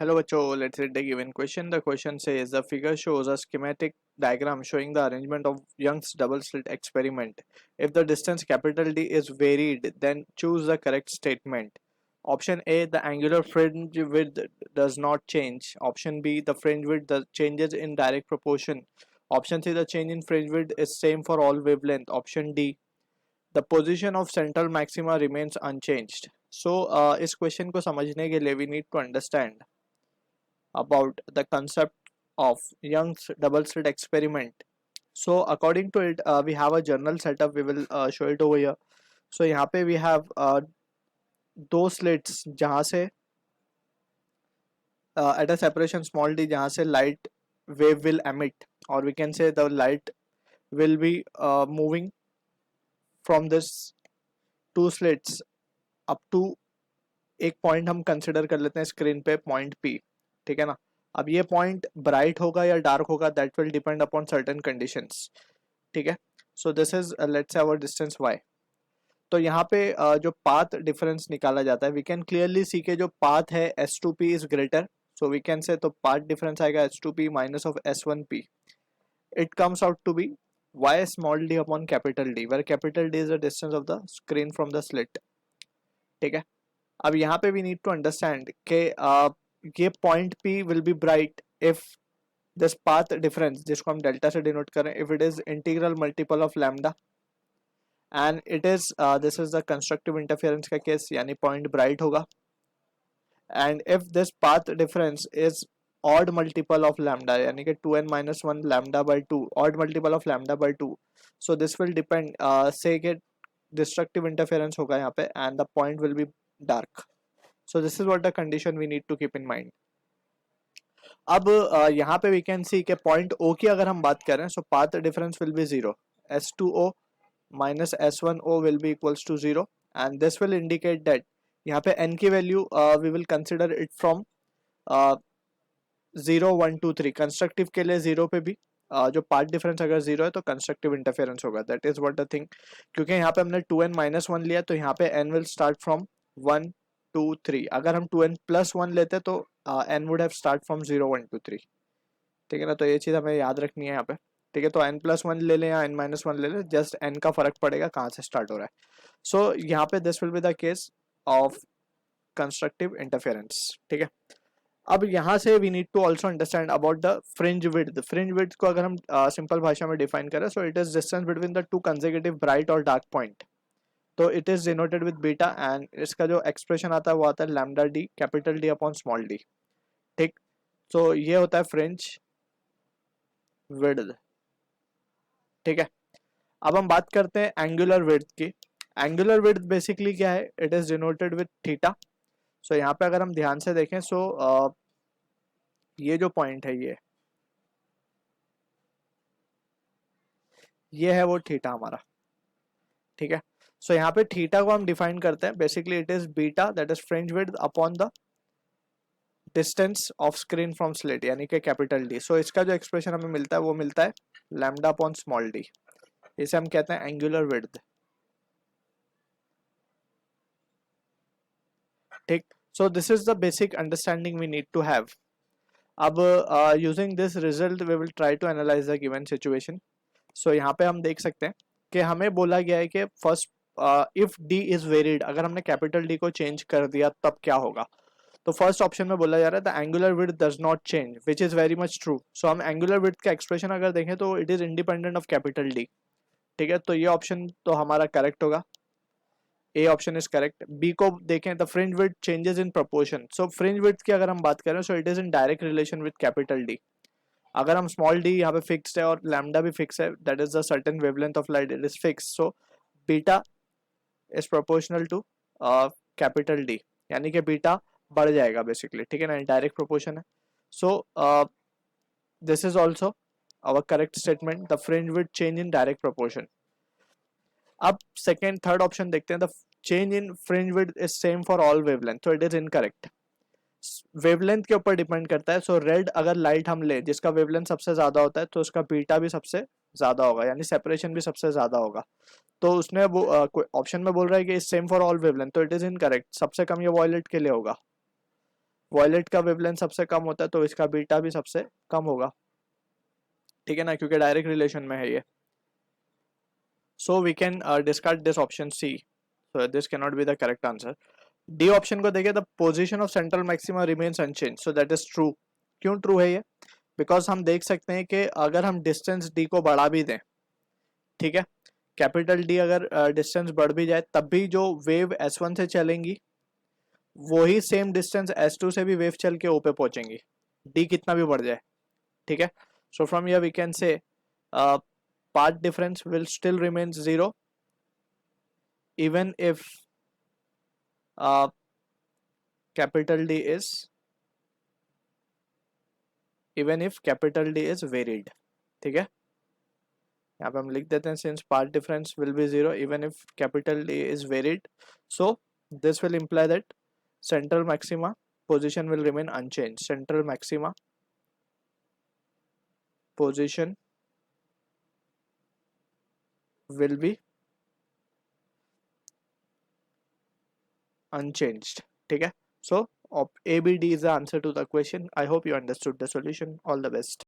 Hello, Bacho. Let's read the given question. The question says the figure shows a schematic diagram showing the arrangement of Young's double slit experiment. If the distance capital D is varied, then choose the correct statement. Option A, the angular fringe width does not change. Option B, the fringe width changes in direct proportion. Option C, the change in fringe width is same for all wavelength. Option D, the position of central maxima remains unchanged. So, इस question को समझने के लिए we need to understand about the concept of Young's double slit experiment. So according to it, we have a journal setup. We will show it over here. So यहाँ पे we have दो slits जहाँ से at a separation small d जहाँ से light wave will emit, or we can say the light will be moving from this two slits up to एक point हम consider कर लेते हैं स्क्रीन पे, पॉइंट पी. ठीक है ना. अब ये पॉइंट ब्राइट होगा या डार्क होगा, that will depend upon certain conditions. ठीक है. So this is let's say our distance y. तो यहाँ पे जो पाथ डिफरेंस निकाला जाता है, वी कैन क्लियरली सी के जो पाथ है S2p is greater, so we can say तो पाथ डिफरेंस आएगा S2p minus of S1p. It comes out to be y small d upon capital D, where capital D is the distance of the screen from the slit. ठीक है. अब यहाँ पे we need to understand कि ये point P will be bright if this path difference, जिसको हम delta से डिनोट करें, if it is integral multiple of lambda and it is this is the constructive interference का केस, यानी point bright होगा. And if this path difference is odd multiple of lambda, यानी कि 2n-1 lambda by 2, odd multiple of lambda by 2, so this will depend से कि destructive interference होगा यहाँ पे and the point will be dark. So this is what the condition we need to keep in mind. अब यहाँ पे we can see कि point O की अगर हम बात करें, so path difference will be 0. S2O minus S1O will be equals to 0, and this will indicate that यहाँ पे n की value we will consider it from 0, 1, 2, 3. Constructive के लिए 0 पे भी जो पार्ट डिफरेंस अगर 0 है तो कंस्ट्रक्टिव इंटरफेरेंस होगा. That is what the thing. क्योंकि यहाँ पे हमने 2n-1 लिया, तो यहाँ पे n विल स्टार्ट फ्रॉम 1, 2, 3. अगर हम 2n+1 लेते तो n would have start from 0, 1, 2, 3. ठीक है ना. तो ये चीज़ हमें याद रखनी है यहाँ पे. ठीक है. तो n+1 ले लें या n-1 ले लें, जस्ट n का फर्क पड़ेगा कहाँ से स्टार्ट हो रहा है. सो यहाँ पे this will be the case of constructive interference. ठीक है. अब यहाँ से we need to also understand about the fringe width. Fringe width को अगर हम सिंपल भाषा में डिफाइन करें, so it is distance between the two consecutive bright और डार्क पॉइंट. तो it is denoted with beta, and इसका जो एक्सप्रेशन आता है वो आता है lambda D, capital D upon small D. ठीक. तो ये होता है फ्रिंज विड्थ. ठीक है. अब हम बात करते हैं एंगुलर विड्थ की. एंगुलर विड्थ बेसिकली क्या है, it is denoted with theta. So यहाँ पे अगर हम ध्यान से देखें, सो ये जो पॉइंट है, ये है वो थीटा हमारा. ठीक है. सो यहाँ पे थीटा को हम डिफाइन करते हैं, basically it is beta, that is fringe width upon the distance of screen from slit, यानी कि कैपिटल डी. सो इसका जो एक्सप्रेशन हमें मिलता है वो मिलता है लैम्डा अपॉन स्मॉल डी. इसे हम कहते हैं एंगुलर विड्थ. ठीक. So this is the basic understanding we need to have. अब using this result we will try to analyse the given situation. So यहाँ पे हम देख सकते हैं कि हमें बोला गया है कि first if D is varied, अगर हमने कैपिटल डी को चेंज कर दिया तब क्या होगा. तो फर्स्ट ऑप्शन में बोला जा रहा है the angular width does not change, which is very much true. So हम एंगुलर विड्थ का एक्सप्रेशन अगर देखें तो it is independent of capital D. ठीक है. तो ये ऑप्शन तो हमारा करेक्ट होगा. A option is correct. B को देखें, the fringe width changes in proportion. So fringe width की अगर हम बात करें, so it is in direct relation with capital D. अगर हम स्मॉल डी यहाँ पे फिक्स्ड है और लैम्डा भी फिक्स है, that is the certain wavelength of light, it is fix. So beta is proportional to capital D, यानी कि बीटा बढ़ जाएगा बेसिकली. ठीक है ना. डायरेक्ट प्रोपोर्शन है. So this is also our correct statement, the fringe width change in direct proportion. अब second third option देखते हैं, the change in fringe width is same for all wavelength. तो इट इज इनकरेक्ट. वेवलेंथ के ऊपर depend करता है. सो red अगर light हम ले जिसका वेवलेंथ सबसे ज्यादा होता है, तो उसका बीटा भी सबसे ज्यादा होगा, यानी सेपरेशन भी सबसे ज्यादा होगा. तो उसने वो ऑप्शन में बोल रहा है कि सेम फॉर ऑल वेवलेंथ, तो इट इज इनकरेक्ट. सबसे कम ये वॉयलेट के लिए होगा. वॉयलेट का वेवलेंथ सबसे कम होता है तो इसका बीटा भी सबसे कम होगा, ठीक है ना, क्योंकि डायरेक्ट रिलेशन में है ये. So we can discard this option C. So this can not be the correct answer. D option को देखिए, the position of central maxima remains unchange. So that is true. क्यों ट्रू है ये? Because हम देख सकते हैं कि अगर हम डिस्टेंस डी को बढ़ा भी दें, ठीक है, कैपिटल डी अगर डिस्टेंस बढ़ भी जाए तब भी जो वेव S1 से चलेंगी वही सेम डिस्टेंस S2 से भी वेव चल के ओ पे पहुंचेंगी, डी कितना भी बढ़ जाए, ठीक है. So from here we can say path difference will still remains 0 even if uh, capital D is varied, ठीक है. यहाँ पे हम लिख देते हैं since path difference will be 0 even if capital D is varied, so this will imply that central maxima position will remain unchanged. Central maxima position will be unchanged, ठीक है. So ABD is the answer to the question. I hope you understood the solution. All the best.